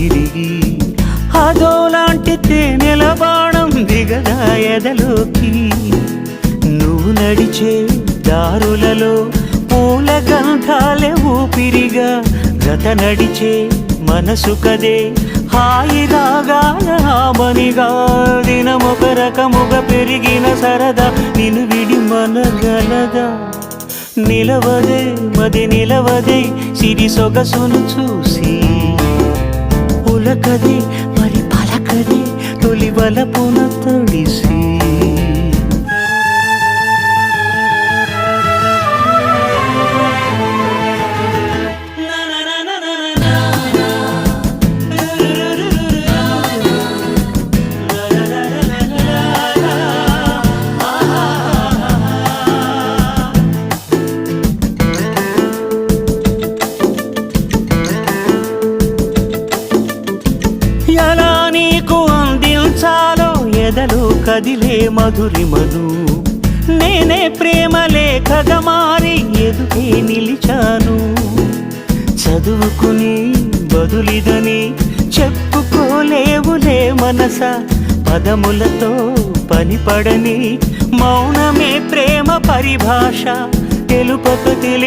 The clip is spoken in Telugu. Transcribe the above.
తిరిగి అదోలాంటి తేనెల బాణం దిగదా ఎదలోకి నువ్వు నడిచే దారులలో పూల గంధాలే ఊపిరిగా గత నడిచే మనసు కదే హాయి రాగాల ఆమనిగా దినమొక రకముగా పెరిగిన సరదా నిన్ను విడి మనగలదా నిలవదే మది నిలవదే సిరి సొగసును చూసి పులకదే మరి పలకదే తొలి వలపున తడిసి ఎలా నీకు అందించాలో ఎదలో కదిలే మధురిమను నేనే ప్రేమ లేఖగా మారి ఎదుటే నిలిచాను చదువుకుని బదులిదని చెప్పుకోలేవులే మనస పదములతో పనిపడని మౌనమే ప్రేమ పరిభాష తెలుపక తెలియ